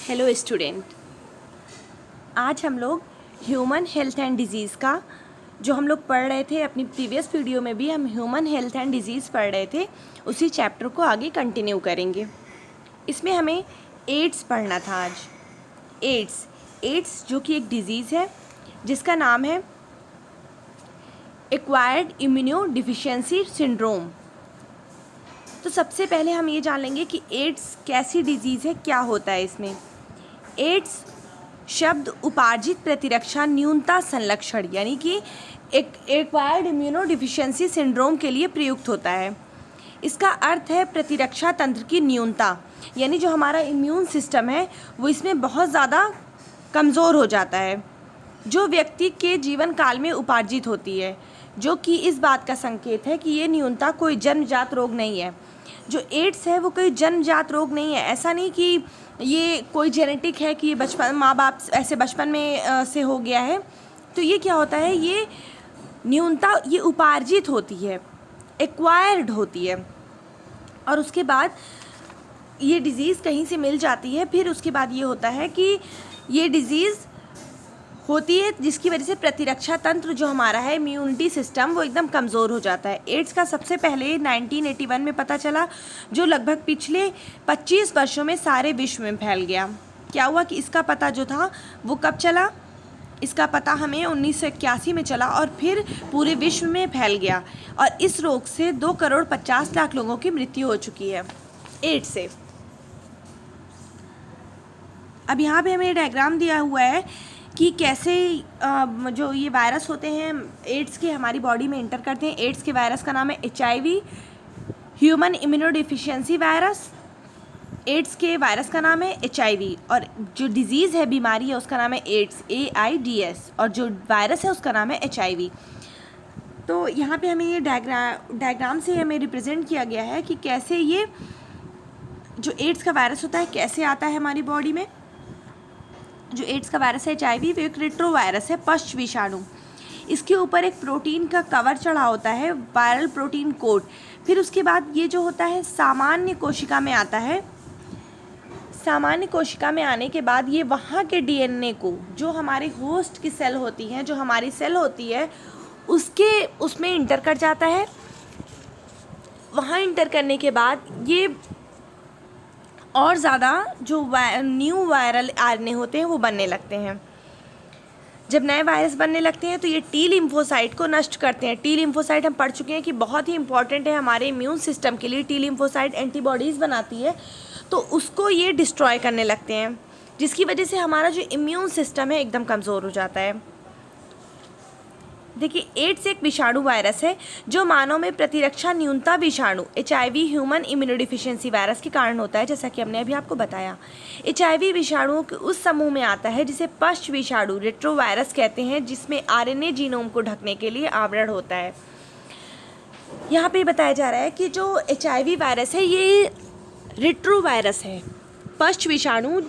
Hello student, आज हम लोग ह्यूमन हेल्थ एंड डिजीज़ का जो हम लोग पढ़ रहे थे अपनी प्रीवियस वीडियो में भी हम ह्यूमन हेल्थ एंड डिजीज़ पढ़ रहे थे, उसी चैप्टर को आगे कंटिन्यू करेंगे। इसमें हमें एड्स पढ़ना था आज। एड्स जो कि एक डिज़ीज़ है जिसका नाम है एक्वायर्ड इम्यूनो डिफिशियंसी सिंड्रोम। तो सबसे पहले हम ये जान लेंगे कि एड्स कैसी डिजीज़ है, क्या होता है इसमें। एड्स शब्द उपार्जित प्रतिरक्षा न्यूनता संलक्षण यानी कि एक्वायर्ड इम्यूनो डिफिशियंसी सिंड्रोम के लिए प्रयुक्त होता है। इसका अर्थ है प्रतिरक्षा तंत्र की न्यूनता, यानी जो हमारा इम्यून सिस्टम है वो इसमें बहुत ज़्यादा कमज़ोर हो जाता है, जो व्यक्ति के जीवन काल में उपार्जित होती है, जो कि इस बात का संकेत है कि ये न्यूनता कोई जन्मजात रोग नहीं है। जो एड्स है वो कोई जन्मजात रोग नहीं है। ऐसा नहीं कि ये कोई जेनेटिक है कि बचपन माँ बाप ऐसे बचपन में से हो गया है। तो ये क्या होता है, ये न्यूनता ये उपार्जित होती है, एक्वायर्ड होती है, और उसके बाद ये डिज़ीज़ कहीं से मिल जाती है। फिर उसके बाद ये होता है कि ये डिज़ीज़ होती है जिसकी वजह से प्रतिरक्षा तंत्र जो हमारा है, इम्यूनिटी सिस्टम, वो एकदम कमज़ोर हो जाता है। एड्स का सबसे पहले 1981 में पता चला, जो लगभग पिछले 25 वर्षों में सारे विश्व में फैल गया। क्या हुआ कि इसका पता जो था वो कब चला, इसका पता हमें 1981 में चला और फिर पूरे विश्व में फैल गया, और इस रोग से 2,50,00,000 लोगों की मृत्यु हो चुकी है एड्स से। अब यहाँ पे हमें डायग्राम दिया हुआ है कि कैसे जो ये वायरस होते हैं एड्स के हमारी बॉडी में इंटर करते हैं। एड्स के वायरस का नाम है HIV, human immunodeficiency virus. AIDS के वायरस का नाम है HIV, और जो डिज़ीज़ है, बीमारी है, उसका नाम है एड्स, AIDS, और जो वायरस है उसका नाम है HIV। तो यहाँ पे हमें ये डायग्राम से हमें रिप्रेजेंट किया गया है कि कैसे ये जो एड्स का वायरस होता है कैसे आता है हमारी बॉडी में। जो एड्स का वायरस है HIV, वो एक रेट्रो वायरस है, पश्च विषाणु। इसके ऊपर एक प्रोटीन का कवर चढ़ा होता है, वायरल प्रोटीन कोट। फिर उसके बाद ये जो होता है सामान्य कोशिका में आता है। सामान्य कोशिका में आने के बाद ये वहाँ के DNA को, जो हमारे होस्ट की सेल होती हैं, जो हमारी सेल होती है, उसमें इंटर कर जाता है। वहाँ इंटर करने के बाद ये और ज़्यादा जो न्यू वायरल RNA होते हैं वो बनने लगते हैं। जब नए वायरस बनने लगते हैं तो ये T लिम्फोसाइट को नष्ट करते हैं। T लिम्फोसाइट हम पढ़ चुके हैं कि बहुत ही इंपॉर्टेंट है हमारे इम्यून सिस्टम के लिए। T लिम्फोसाइट एंटीबॉडीज़ बनाती है, तो उसको ये डिस्ट्रॉय करने लगते हैं, जिसकी वजह से हमारा जो इम्यून सिस्टम है एकदम कमज़ोर हो जाता है। देखिए, एड्स एक विषाणु वायरस है जो मानव में प्रतिरक्षा न्यूनता विषाणु HIV, ह्यूमन इम्यूनोडिफिशियंसी वायरस के कारण होता है, जैसा कि हमने अभी आपको बताया। HIV विषाणुओं के उस समूह में आता है जिसे पश्च विषाणु रेट्रो वायरस कहते हैं, जिसमें RNA जीनोम को ढकने के लिए आवरण होता है। यहाँ पे बताया जा रहा है कि जो HIV वायरस है ये रेट्रो वायरस है, पश्च विषाणु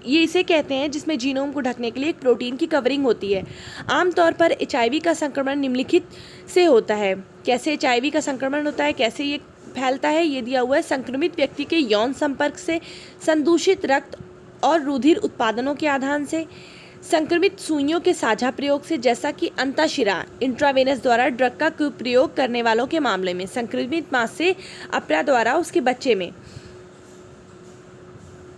ये इसे कहते हैं, जिसमें जीनोम को ढकने के लिए एक प्रोटीन की कवरिंग होती है। आमतौर पर HIV का संक्रमण निम्नलिखित से होता है। कैसे HIV का संक्रमण होता है, कैसे ये फैलता है, ये दिया हुआ है। संक्रमित व्यक्ति के यौन संपर्क से, संदूषित रक्त और रुधिर उत्पादनों के आधान से, संक्रमित सुइयों के साझा प्रयोग से, जैसा कि अंतःशिरा इंट्रावेनस द्वारा ड्रग का कुप्रयोग करने वालों के मामले में, संक्रमित मां से अपरा द्वारा उसके बच्चे में।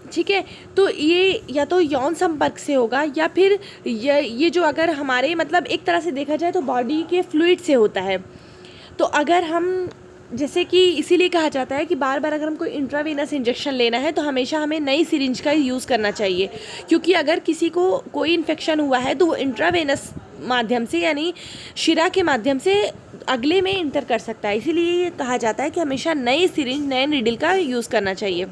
ठीक है, तो ये या तो यौन संपर्क से होगा, या फिर ये जो अगर हमारे मतलब एक तरह से देखा जाए तो बॉडी के फ्लूइड से होता है। तो अगर हम जैसे कि इसीलिए कहा जाता है कि बार बार अगर हमको इंट्रावेनस इंजेक्शन लेना है तो हमेशा हमें नई सिरिंज का यूज़ करना चाहिए, क्योंकि अगर किसी को कोई इन्फेक्शन हुआ है तो वो इंट्रावेनस माध्यम से यानी शिरा के माध्यम से अगले में इंटर कर सकता है। इसीलिए ये कहा जाता है कि हमेशा नई सिरिंज, नए नीडल का यूज़ करना चाहिए।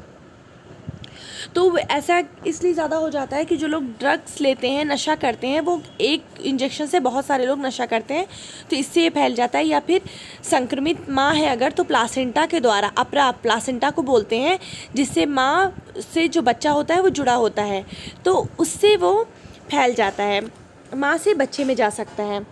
तो ऐसा इसलिए ज़्यादा हो जाता है कि जो लोग ड्रग्स लेते हैं, नशा करते हैं, वो एक इंजेक्शन से बहुत सारे लोग नशा करते हैं, तो इससे ये फैल जाता है। या फिर संक्रमित माँ है अगर, तो प्लासेंटा के द्वारा, अपरा प्लासेंटा को बोलते हैं, जिससे माँ से जो बच्चा होता है वो जुड़ा होता है, तो उससे वो फैल जाता है, माँ से बच्चे में जा सकता है।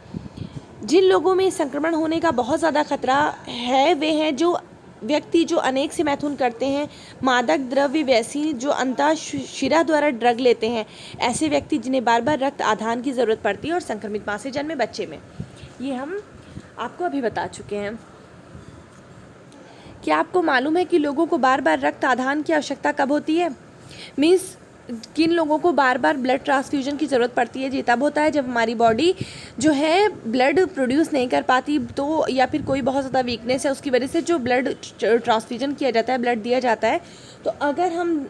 जिन लोगों में संक्रमण होने का बहुत ज़्यादा खतरा है वे हैं जो व्यक्ति जो अनेक से मैथुन करते हैं, मादक द्रव्य व्यसी जो अंतःशिरा द्वारा ड्रग लेते हैं, ऐसे व्यक्ति जिन्हें बार बार रक्त आदान की ज़रूरत पड़ती है और संक्रमित माँ से जन्मे बच्चे में। ये हम आपको अभी बता चुके हैं। क्या आपको मालूम है कि लोगों को बार बार रक्त आदान की आवश्यकता कब होती है? मीन्स किन लोगों को बार बार ब्लड ट्रांसफ्यूजन की ज़रूरत पड़ती है? ये तब होता है जब हमारी बॉडी जो है ब्लड प्रोड्यूस नहीं कर पाती, तो या फिर कोई बहुत ज़्यादा वीकनेस है उसकी वजह से जो ब्लड ट्रांसफ्यूजन किया जाता है, ब्लड दिया जाता है। तो अगर हम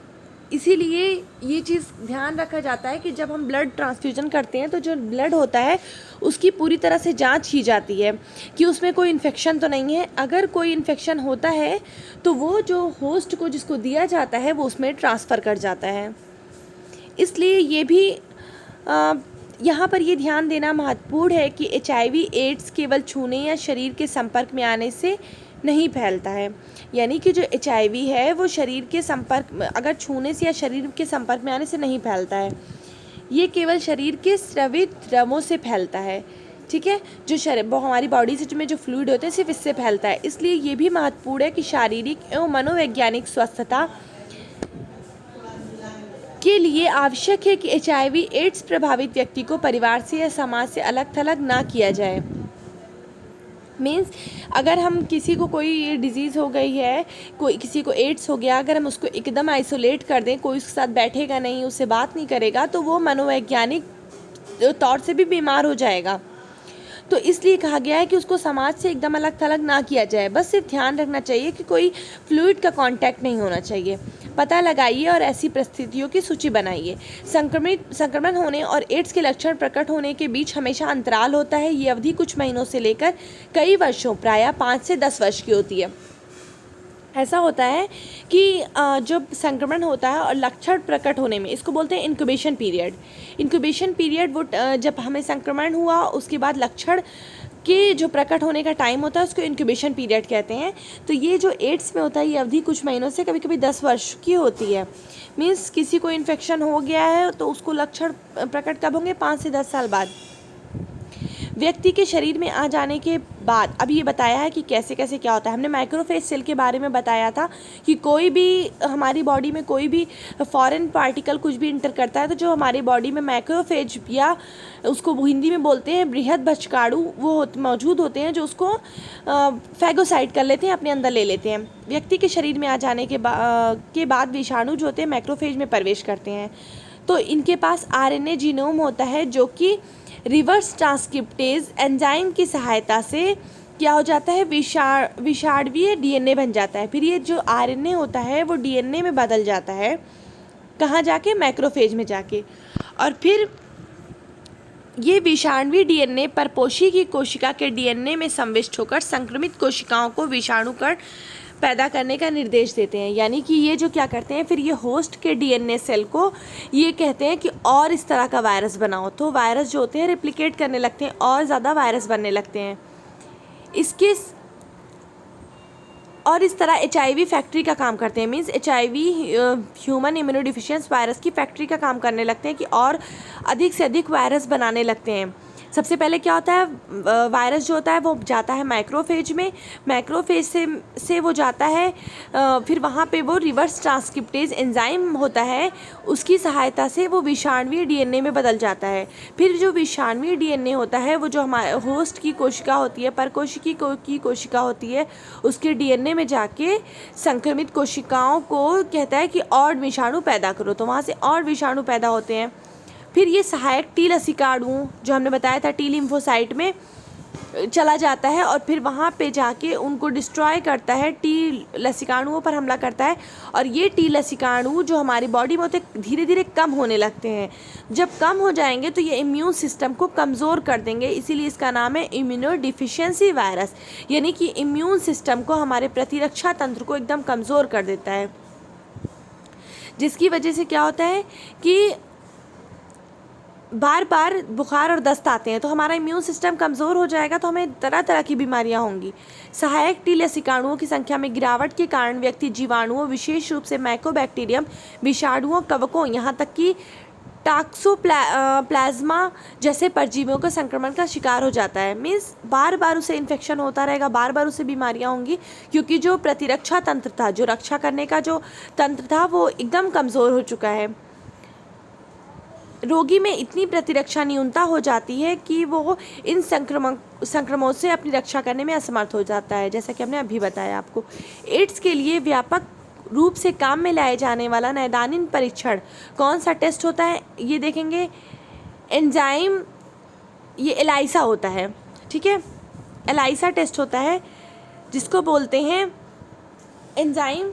इसीलिए ये चीज़ ध्यान रखा जाता है कि जब हम ब्लड ट्रांसफ्यूजन करते हैं तो जो ब्लड होता है उसकी पूरी तरह से जांच की जाती है कि उसमें कोई इन्फेक्शन तो नहीं है। अगर कोई इन्फेक्शन होता है तो वो जो होस्ट को जिसको दिया जाता है वो उसमें ट्रांसफ़र कर जाता है। इसलिए ये भी यहाँ पर ये ध्यान देना महत्वपूर्ण है कि HIV एड्स केवल छूने या शरीर के संपर्क में आने से नहीं फैलता है। यानी कि जो HIV है वो शरीर के संपर्क में, अगर छूने से या शरीर के संपर्क में आने से नहीं फैलता है, ये केवल शरीर के स्रवित द्रवों से फैलता है। ठीक है, वो हमारी बॉडी से में जो फ्लूइड होते हैं सिर्फ इससे फैलता है। इसलिए ये भी महत्वपूर्ण है कि शारीरिक एवं मनोवैज्ञानिक स्वस्थता के लिए आवश्यक है कि HIV एड्स प्रभावित व्यक्ति को परिवार से या समाज से अलग थलग ना किया जाए। मीन्स अगर हम किसी को कोई डिजीज़ हो गई है, कोई किसी को एड्स हो गया, अगर हम उसको एकदम आइसोलेट कर दें, कोई उसके साथ बैठेगा नहीं, उससे बात नहीं करेगा, तो वो मनोवैज्ञानिक तौर से भी बीमार हो जाएगा। तो इसलिए कहा गया है कि उसको समाज से एकदम अलग थलग ना किया जाए। बस सिर्फ ध्यान रखना चाहिए कि कोई फ्लूइड का कांटेक्ट नहीं होना चाहिए। पता लगाइए और ऐसी परिस्थितियों की सूची बनाइए। संक्रमण होने और एड्स के लक्षण प्रकट होने के बीच हमेशा अंतराल होता है। ये अवधि कुछ महीनों से लेकर कई वर्षों, प्रायः 5 से 10 वर्ष की होती है। ऐसा होता है कि जब संक्रमण होता है और लक्षण प्रकट होने में, इसको बोलते हैं इंक्यूबेशन पीरियड। इंक्यूबेशन पीरियड वो जब हमें संक्रमण हुआ उसके बाद लक्षण के जो प्रकट होने का टाइम होता है उसको इंक्यूबेशन पीरियड कहते हैं। तो ये जो एड्स में होता है ये अवधि कुछ महीनों से, कभी कभी 10 वर्ष की होती है। मीन्स किसी को इन्फेक्शन हो गया है तो उसको लक्षण प्रकट कब होंगे? 5 से 10 साल बाद। व्यक्ति के शरीर में आ जाने के बाद अब ये बताया है कि कैसे कैसे क्या होता है। हमने माइक्रोफेज सेल के बारे में बताया था कि कोई भी हमारी बॉडी में कोई भी फॉरेन पार्टिकल कुछ भी इंटर करता है तो जो हमारी बॉडी में माइक्रोफेज या उसको हिंदी में बोलते हैं बृहद बचकाड़ू वो मौजूद होते हैं, जो उसको फैगोसाइट कर लेते हैं, अपने अंदर ले लेते हैं। व्यक्ति के शरीर में आ जाने के बाद विषाणु जो होते हैं मैक्रोफेज में प्रवेश करते हैं। तो इनके पास RNA जीनोम होता है जो कि रिवर्स ट्रांसक्रिप्टेज एंजाइम की सहायता से क्या हो जाता है? विषाणवीय DNA बन जाता है। फिर ये जो RNA होता है वो DNA में बदल जाता है। कहाँ जाके? मैक्रोफेज में जाके। और फिर ये विषाणवी DNA परपोषी की कोशिका के DNA में संविष्ट होकर संक्रमित कोशिकाओं को विषाणुकण पैदा करने का निर्देश देते हैं। यानी कि ये जो क्या करते हैं, फिर ये होस्ट के DNA सेल को ये कहते हैं कि और इस तरह का वायरस बनाओ। तो वायरस जो होते हैं रेप्लिकेट करने लगते हैं और ज़्यादा वायरस बनने लगते हैं। और इस तरह HIV फैक्ट्री का काम करते हैं। मीन्स HIV ह्यूमन इम्यूनोडिफिशियंस वायरस की फैक्ट्री का काम करने लगते हैं कि और अधिक से अधिक वायरस बनाने लगते हैं। सबसे पहले क्या होता है, वायरस जो होता है वो जाता है मैक्रोफेज में, मैक्रोफेज से वो जाता है फिर वहाँ पे वो रिवर्स ट्रांसक्रिप्टेज एंजाइम होता है, उसकी सहायता से वो विषाणवीय DNA में बदल जाता है। फिर जो विषाणवीय DNA होता है वो जो हमारे होस्ट की कोशिका होती है, परकोशिकी की कोशिका होती है, उसके DNA में जाके संक्रमित कोशिकाओं को कहता है कि और विषाणु पैदा करो। तो वहाँ से और विषाणु पैदा होते हैं। फिर ये सहायक T लसिकाणु जो हमने बताया था T लिम्फोसाइट में चला जाता है और फिर वहाँ पे जाके उनको डिस्ट्रॉय करता है, T लसिकाणुओं पर हमला करता है। और ये T लसिकाणु जो हमारी बॉडी में होते धीरे धीरे कम होने लगते हैं। जब कम हो जाएंगे तो ये इम्यून सिस्टम को कमज़ोर कर देंगे, इसीलिए इसका नाम है इम्यूनो डिफिशियंसी वायरस। यानी कि इम्यून सिस्टम को, हमारे प्रतिरक्षा तंत्र को एकदम कमज़ोर कर देता है, जिसकी वजह से क्या होता है कि बार बार बुखार और दस्त आते हैं। तो हमारा इम्यून सिस्टम कमज़ोर हो जाएगा तो हमें तरह तरह की बीमारियां होंगी। सहायक T लसिकाणुओं की संख्या में गिरावट के कारण व्यक्ति जीवाणुओं, विशेष रूप से माइकोबैक्टीरियम, विषाणुओं, कवकों, यहाँ तक कि टॉक्सोप्लाज्मा जैसे परजीवियों का संक्रमण का शिकार हो जाता है। मीन्स बार बार उसे इन्फेक्शन होता रहेगा, बार बार उसे बीमारियां होंगी, क्योंकि जो प्रतिरक्षा तंत्र था, जो रक्षा करने का जो तंत्र था, वो एकदम कमज़ोर हो चुका है। रोगी में इतनी प्रतिरक्षा न्यूनता हो जाती है कि वो इन संक्रमणों से अपनी रक्षा करने में असमर्थ हो जाता है, जैसा कि हमने अभी बताया आपको। एड्स के लिए व्यापक रूप से काम में लाए जाने वाला नैदानिक परीक्षण कौन सा टेस्ट होता है, ये देखेंगे। एंजाइम, ये एलाइसा होता है, ठीक है, एलाइसा टेस्ट होता है, जिसको बोलते हैं एंजाइम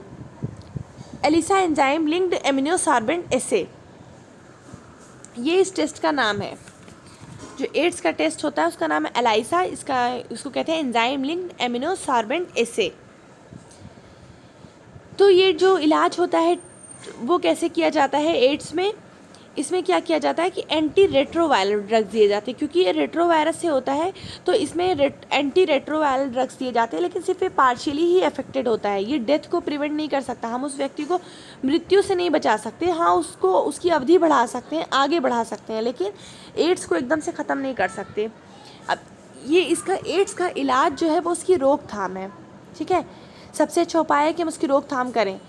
एलिसा एंजाइम लिंक्ड एमिनोसॉर्बेंट एसे, ये इस टेस्ट का नाम है। जो एड्स का टेस्ट होता है उसका नाम है एलाइसा, उसको कहते हैं एंजाइम लिंक्ड एमिनोसॉर्बेंट एसे। तो ये जो इलाज होता है वो कैसे किया जाता है एड्स में, इसमें क्या किया जाता है कि एंटी रेट्रोवायरल ड्रग्स दिए जाते हैं, क्योंकि ये रेट्रोवायरस से होता है तो इसमें एंटी रेट्रोवायरल ड्रग्स दिए जाते हैं, लेकिन सिर्फ ये पार्शियली ही अफेक्टेड होता है। ये डेथ को प्रिवेंट नहीं कर सकता, हम उस व्यक्ति को मृत्यु से नहीं बचा सकते, हाँ उसको उसकी अवधि बढ़ा सकते हैं, आगे बढ़ा सकते हैं, लेकिन एड्स को एकदम से ख़त्म नहीं कर सकते। अब ये इसका एड्स का इलाज जो है वो उसकी रोकथाम है, ठीक है। सबसे अच्छा उपाय है कि हम उसकी रोकथाम करें।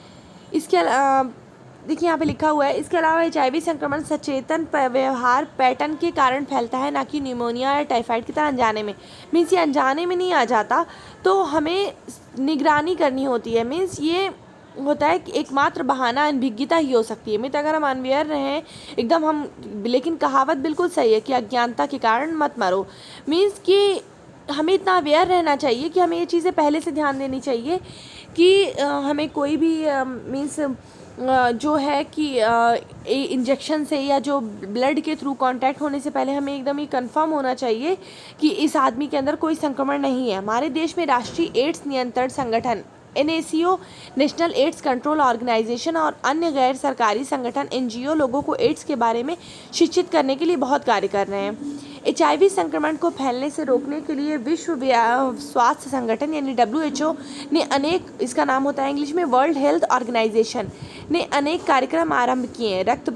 इसके देखिए यहाँ पे लिखा हुआ है, इसके अलावा HIV संक्रमण सचेतन व्यवहार पैटर्न के कारण फैलता है, ना कि न्यूमोनिया या टाइफाइड की तरह अनजाने में। मीन्स ये अनजाने में नहीं आ जाता, तो हमें निगरानी करनी होती है। मीन्स ये होता है कि एकमात्र बहाना अनभिज्ञता ही हो सकती है। मीन्स अगर हम अनवेयर रहें एकदम हम, लेकिन कहावत बिल्कुल सही है कि अज्ञानता के कारण मत मरो। मीन्स कि हमें इतना अवेयर रहना चाहिए कि हमें ये चीज़ें पहले से ध्यान देनी चाहिए कि हमें कोई भी मीन्स जो है कि इंजेक्शन से या जो ब्लड के थ्रू कांटेक्ट होने से पहले हमें एकदम ये कंफर्म होना चाहिए कि इस आदमी के अंदर कोई संक्रमण नहीं है। हमारे देश में राष्ट्रीय एड्स नियंत्रण संगठन NACO, national AIDS control organisation और अन्य गैर सरकारी संगठन NGO लोगों को एड्स के बारे में शिक्षित करने के लिए बहुत कार्य कर रहे हैं। HIV संक्रमण को फैलने से रोकने के लिए विश्व स्वास्थ्य संगठन यानी WHO ने अनेक, इसका नाम होता है इंग्लिश में वर्ल्ड हेल्थ ऑर्गेनाइजेशन, ने अनेक कार्यक्रम आरंभ किए हैं। रक्त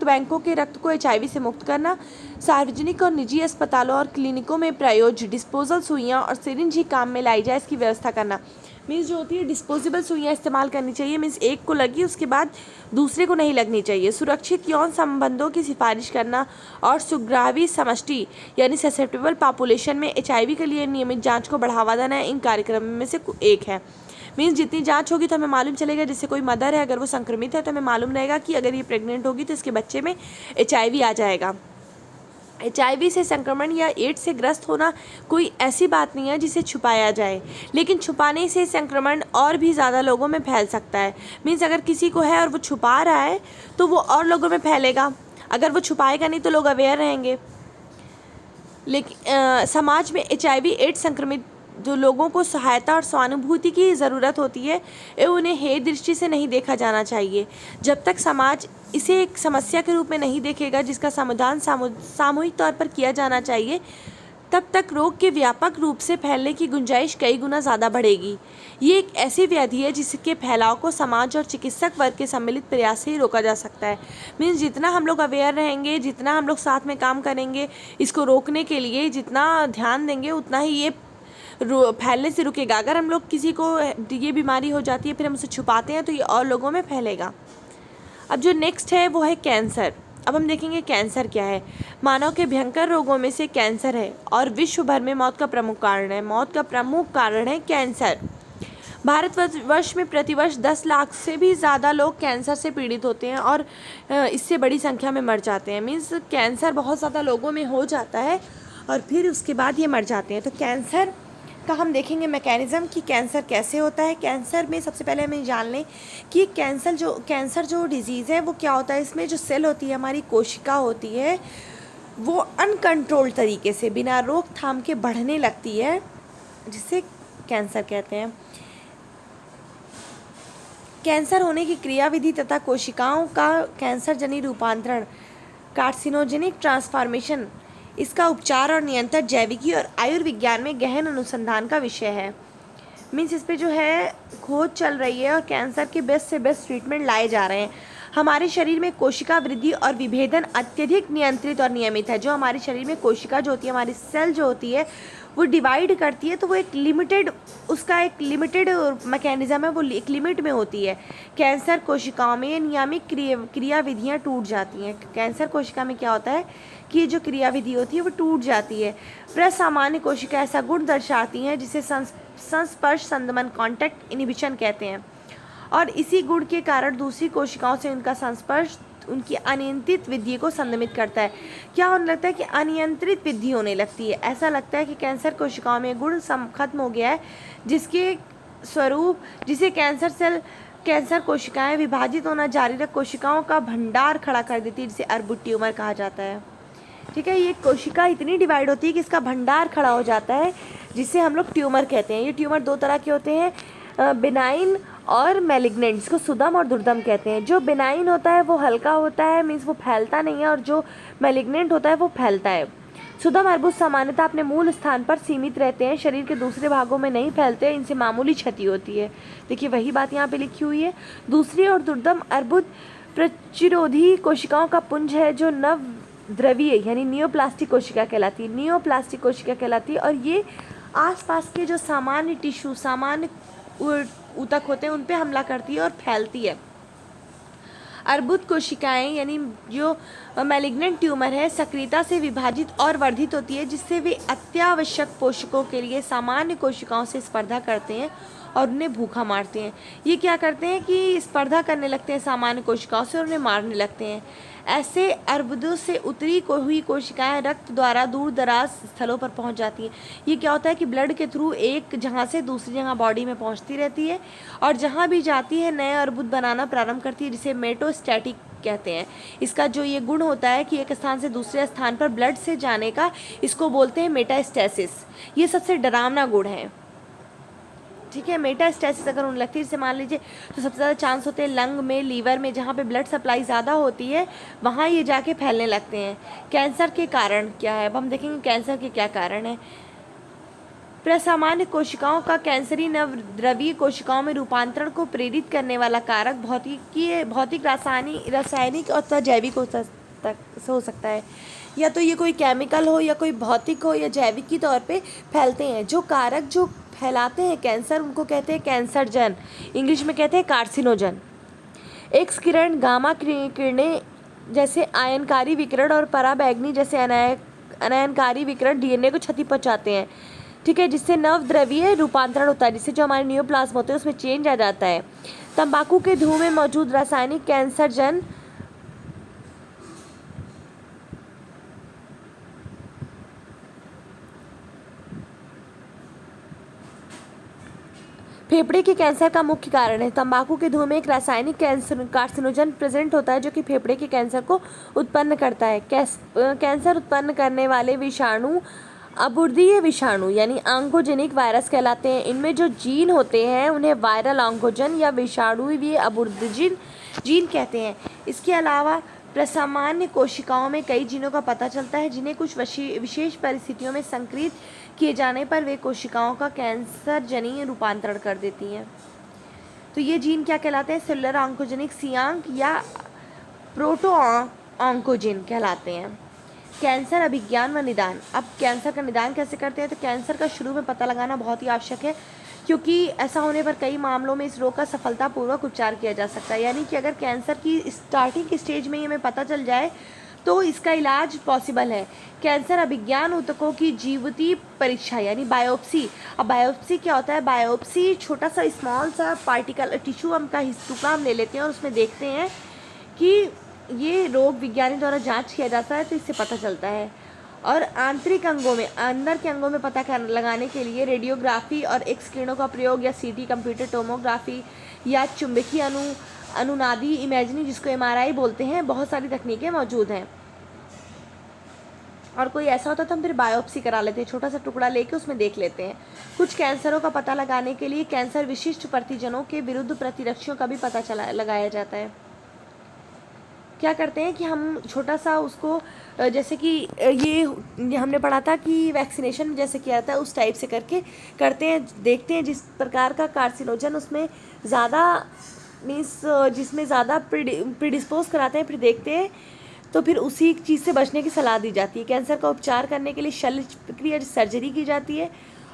बैंकों के रक्त को HIV से मुक्त करना, सार्वजनिक और निजी अस्पतालों और क्लिनिकों में प्रयोज्य डिस्पोजल सुइयां और सिरिंज ही काम में लाई जाए, इसकी व्यवस्था करना। मीन्स जो होती है डिस्पोजेबल सुइयां इस्तेमाल करनी चाहिए, मीन्स एक को लगी उसके बाद दूसरे को नहीं लगनी चाहिए। सुरक्षित यौन संबंधों की सिफारिश करना और सुग्रावी समष्टि यानी ससेप्टेबल पॉपुलेशन में HIV के लिए नियमित जांच को बढ़ावा देना इन कार्यक्रमों में से एक है। मीन्स जितनी जांच होगी तो हमें मालूम चलेगा, जैसे कोई मदर है अगर वो संक्रमित है तो हमें मालूम रहेगा कि अगर ये प्रेग्नेंट होगी तो इसके बच्चे में HIV आ जाएगा। HIV से संक्रमण या एड्स से ग्रस्त होना कोई ऐसी बात नहीं है जिसे छुपाया जाए, लेकिन छुपाने से संक्रमण और भी ज़्यादा लोगों में फैल सकता है। मीन्स अगर किसी को है और वो छुपा रहा है तो वो और लोगों में फैलेगा, अगर वो छुपाएगा नहीं तो लोग अवेयर रहेंगे। लेकिन समाज में HIV एड्स संक्रमित जो लोगों को सहायता और सहानुभूति की ज़रूरत होती है, उन्हें हेय दृष्टि से नहीं देखा जाना चाहिए। जब तक समाज इसे एक समस्या के रूप में नहीं देखेगा जिसका समाधान सामूहिक तौर पर किया जाना चाहिए, तब तक रोग के व्यापक रूप से फैलने की गुंजाइश कई गुना ज़्यादा बढ़ेगी। ये एक ऐसी व्याधि है जिसके फैलाव को समाज और चिकित्सक वर्ग के सम्मिलित प्रयास से ही रोका जा सकता है। मीन्स जितना हम लोग अवेयर रहेंगे, जितना हम लोग साथ में काम करेंगे इसको रोकने के लिए, जितना ध्यान देंगे उतना ही ये फैलने से रुकेगा। अगर हम लोग किसी को ये बीमारी हो जाती है फिर हम उसे छुपाते हैं तो ये और लोगों में फैलेगा। अब जो नेक्स्ट है वो है कैंसर। अब हम देखेंगे कैंसर क्या है। मानव के भयंकर रोगों में से कैंसर है और विश्व भर में मौत का प्रमुख कारण है। मौत का प्रमुख कारण है कैंसर। भारतवर्ष में प्रतिवर्ष 10 लाख से भी ज़्यादा लोग कैंसर से पीड़ित होते हैं और इससे बड़ी संख्या में मर जाते हैं। मीन्स कैंसर बहुत ज़्यादा लोगों में हो जाता है और फिर उसके बाद ये मर जाते हैं। तो कैंसर का हम देखेंगे मैकेनिज़्म कि कैंसर कैसे होता है। कैंसर में सबसे पहले हमें जान लें कि कैंसर जो डिज़ीज़ है वो क्या होता है। इसमें जो सेल होती है, हमारी कोशिका होती है, वो अनकंट्रोल्ड तरीके से बिना रोकथाम के बढ़ने लगती है, जिसे कैंसर कहते हैं। कैंसर होने की क्रियाविधि तथा कोशिकाओं का कैंसर जनित रूपांतरण, कार्सिनोजेनिक ट्रांसफॉर्मेशन, इसका उपचार और नियंत्रण जैविकी और आयुर्विज्ञान में गहन अनुसंधान का विषय है। मीन्स इस पे जो है खोज चल रही है और कैंसर के बेस्ट से बेस्ट ट्रीटमेंट लाए जा रहे हैं। हमारे शरीर में कोशिका वृद्धि और विभेदन अत्यधिक नियंत्रित और नियमित है। जो हमारे शरीर में कोशिका जो होती है, हमारी सेल जो होती है, वो डिवाइड करती है, तो वो एक लिमिटेड, उसका एक लिमिटेड मैकेनिज़्म है, वो एक लिमिट में होती है। कैंसर कोशिकाओं में नियमित क्रियाविधियाँ टूट जाती हैं। कैंसर कोशिका में क्या होता है कि ये जो क्रियाविधि होती है वो टूट जाती है। प्रसामान्य कोशिका ऐसा गुण दर्शाती हैं जिसे संस्पर्श संदमन कॉन्टैक्ट इनहिबिशन कहते हैं, और इसी गुण के कारण दूसरी कोशिकाओं से उनका संस्पर्श उनकी अनियंत्रित वृद्धि को संदमित करता है। क्या होने लगता है कि अनियंत्रित वृद्धि होने लगती है। ऐसा लगता है कि कैंसर कोशिकाओं में गुण खत्म हो गया है, जिसके स्वरूप जिसे कैंसर कोशिकाएं विभाजित होना जारी रख कोशिकाओं का भंडार खड़ा कर देती है, जिसे अर्बुद ट्यूमर कहा जाता है। ठीक है, ये कोशिका इतनी डिवाइड होती है कि इसका भंडार खड़ा हो जाता है, जिसे हम लोग ट्यूमर कहते हैं। ये ट्यूमर दो तरह के होते हैं, बिनाइन और मैलिग्नेंट, जिसको सुदम और दुर्दम कहते हैं। जो बिनाइन होता है वो हल्का होता है, मीन्स वो फैलता नहीं है, और जो मैलिग्नेंट होता है वो फैलता है। सुदम अर्बुद सामान्यतः अपने मूल स्थान पर सीमित रहते हैं, शरीर के दूसरे भागों में नहीं फैलते, इनसे मामूली क्षति होती है। देखिए वही बात यहाँ पे लिखी हुई है। दूसरी और दुर्दम अर्बुद प्रतिरोधी कोशिकाओं का पुंज है, जो नव द्रवीय यानी नियोप्लास्टिक कोशिका कहलाती है। नियोप्लास्टिक कोशिका कहलाती है, और ये आसपास के जो सामान्य टिश्यू, सामान्य ऊतक होते हैं, उन पे हमला करती है और फैलती है। अर्बुद कोशिकाएं यानी जो मैलिग्नेंट ट्यूमर है, सक्रियता से विभाजित और वर्धित होती है, जिससे वे अत्यावश्यक पोषकों के लिए सामान्य कोशिकाओं से स्पर्धा करते हैं और उन्हें भूखा मारते हैं। ये क्या करते हैं कि स्पर्धा करने लगते हैं सामान्य कोशिकाओं से और उन्हें मारने लगते हैं। ऐसे अर्बुदों से उतरी हुई कोशिकाएं रक्त द्वारा दूर दराज स्थलों पर पहुंच जाती हैं। ये क्या होता है कि ब्लड के थ्रू एक जगह से दूसरी जगह बॉडी में पहुंचती रहती है, और जहां भी जाती है नए अर्बुद बनाना प्रारंभ करती है, जिसे मेटास्टैटिक कहते हैं। इसका जो ये गुण होता है कि एक स्थान से दूसरे स्थान पर ब्लड से जाने का, इसको बोलते हैं मेटास्टैसिस। ये सबसे डरावना गुण है। ठीक है, मेटास्टैसिस अगर उन लगती है, जैसे मान लीजिए, तो सबसे ज़्यादा चांस होते हैं लंग में, लीवर में, जहाँ पे ब्लड सप्लाई ज़्यादा होती है वहाँ ये जाके फैलने लगते हैं। कैंसर के कारण क्या है, अब हम देखेंगे कैंसर के क्या कारण है। प्रसामान्य कोशिकाओं का कैंसरी नव द्रवीय कोशिकाओं में रूपांतरण को प्रेरित करने वाला कारक भौतिक रासायनिक और जैविक हो सकता है। या तो ये कोई केमिकल हो, या कोई भौतिक हो, या जैविक की तौर पे फैलते हैं। जो कारक जो फैलाते हैं कैंसर, उनको कहते हैं कैंसरजन, इंग्लिश में कहते हैं कार्सिनोजन। एक्स किरण, गामा किरणें जैसे आयनकारी विकिरण और पराबैंगनी जैसे अनायनकारी विकिरण डीएनए को क्षति पहुंचाते हैं। ठीक है, जिससे नवद्रव्यीय रूपांतरण होता है, जिससे जो हमारे नियोप्लाज्म होते हैं उसमें चेंज आ जाता है। तंबाकू के धुएं में मौजूद रासायनिक कैंसरजन फेफड़े के कैंसर का मुख्य कारण है। तंबाकू के धुएं में एक रासायनिक कार्सिनोजन प्रेजेंट होता है, जो कि फेफड़े के कैंसर को उत्पन्न करता है। कैंसर उत्पन्न करने वाले विषाणु अबुर्दीय विषाणु यानी ऑन्कोजेनिक वायरस कहलाते हैं। इनमें जो जीन होते हैं उन्हें वायरल ऑन्कोजन या विषाणुवीय अबुर्दीजीन जीन कहते हैं। इसके अलावा प्रसामान्य कोशिकाओं में कई जीनों का पता चलता है, जिन्हें कुछ विशेष परिस्थितियों में संक्रित किए जाने पर वे कोशिकाओं का कैंसर जनीय रूपांतरण कर देती हैं। तो ये जीन क्या कहलाते हैं, सेलुलर ऑन्कोजेनिक सियांक या प्रोटो ऑन्कोजिन कहलाते हैं। कैंसर अभिज्ञान व निदान। अब कैंसर का निदान कैसे करते हैं, तो कैंसर का शुरू में पता लगाना बहुत ही आवश्यक है, क्योंकि ऐसा होने पर कई मामलों में इस रोग का सफलतापूर्वक उपचार किया जा सकता है। यानी कि अगर कैंसर की स्टार्टिंग स्टेज में ही हमें पता चल जाए तो इसका इलाज पॉसिबल है। कैंसर अभिज्ञान ऊतकों की जीवती परीक्षा यानी बायोप्सी। अब बायोप्सी क्या होता है, बायोप्सी छोटा सा स्मॉल सा पार्टिकल टिश्यू का टुकड़ा हम ले लेते हैं और उसमें देखते हैं कि ये रोग विज्ञानी द्वारा जांच किया जाता है, तो इससे पता चलता है। और आंतरिक अंगों में, अंदर के अंगों में पता लगाने के लिए रेडियोग्राफी और एक्स किरणों का प्रयोग, या सीटी, कंप्यूटर टोमोग्राफी, या चुंबकीय अनुनादी इमेजिंग जिसको एमआरआई बोलते हैं, बहुत सारी तकनीकें मौजूद हैं। और कोई ऐसा होता तो हम फिर बायोप्सी करा लेते हैं, छोटा सा टुकड़ा लेके उसमें देख लेते हैं। कुछ कैंसरों का पता लगाने के लिए कैंसर विशिष्ट प्रतिजनों के विरुद्ध प्रतिरक्षियों का भी पता लगाया जाता है। क्या करते हैं कि हम छोटा सा उसको, जैसे कि ये हमने पढ़ा था कि वैक्सीनेशन जैसे किया जाता है, उस टाइप से करके करते हैं, देखते हैं जिस प्रकार का कार्सिनोजन उसमें ज़्यादा मीन्स जिसमें ज़्यादा प्रिडिस्पोज कराते हैं, फिर देखते हैं तो फिर उसी चीज़ से बचने की सलाह दी जाती है। कैंसर का उपचार करने के लिए शल्य प्रक्रिया सर्जरी की जाती है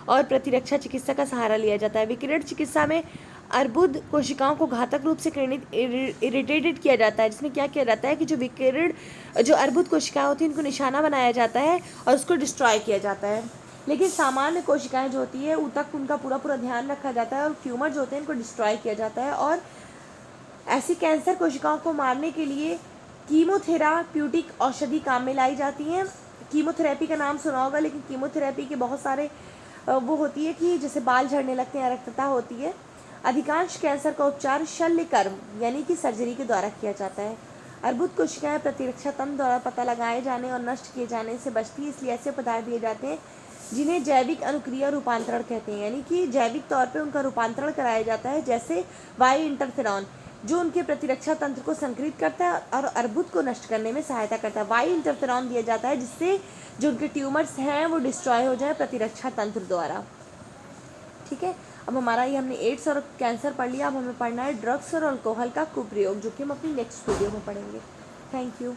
और प्रतिरक्षा चिकित्सा का सहारा लिया जाता है। विकिरण चिकित्सा में अर्बुद कोशिकाओं को घातक रूप से किरणित इरिटेटेड किया जाता है, जिसमें क्या किया जाता है कि जो अर्बुद कोशिकाएं होती हैं उनको निशाना बनाया जाता है और उसको डिस्ट्रॉय किया जाता है। लेकिन सामान्य कोशिकाएं जो होती है तक उनका पूरा ध्यान रखा जाता है और ट्यूमर जो होते हैं इनको डिस्ट्रॉय किया जाता है। और ऐसी कैंसर कोशिकाओं को मारने के लिए कीमोथेराप्यूटिक औषधि काम में लाई जाती हैं। कीमोथेरेपी का नाम सुना होगा, लेकिन कीमोथेरेपी के बहुत सारे वो होती है कि जैसे बाल झड़ने लगते हैं, रक्तता होती है। अधिकांश कैंसर का उपचार शल्यकर्म यानी कि सर्जरी के द्वारा किया जाता है। अर्बुद कोशिकाएं प्रतिरक्षा तंत्र द्वारा पता लगाए जाने और नष्ट किए जाने से बचती है, इसलिए ऐसे पदार्थ दिए जाते हैं जिन्हें जैविक अनुक्रिया रूपांतरण कहते हैं, यानी कि जैविक तौर पे उनका रूपांतरण कराया जाता है, जैसे वाई इंटरफेरॉन जो उनके प्रतिरक्षा तंत्र को संकृत करता है और अर्बुद को नष्ट करने में सहायता करता है। वाई इंटरफेरॉन दिया जाता है जिससे जो उनके ट्यूमर्स हैं वो डिस्ट्रॉय हो जाए प्रतिरक्षा तंत्र द्वारा। ठीक है, अब हमारा ये हमने एड्स और कैंसर पढ़ लिया। अब हमें पढ़ना है ड्रग्स और अल्कोहल का कुप्रयोग, जो कि हम अपनी नेक्स्ट वीडियो में पढ़ेंगे। Thank you.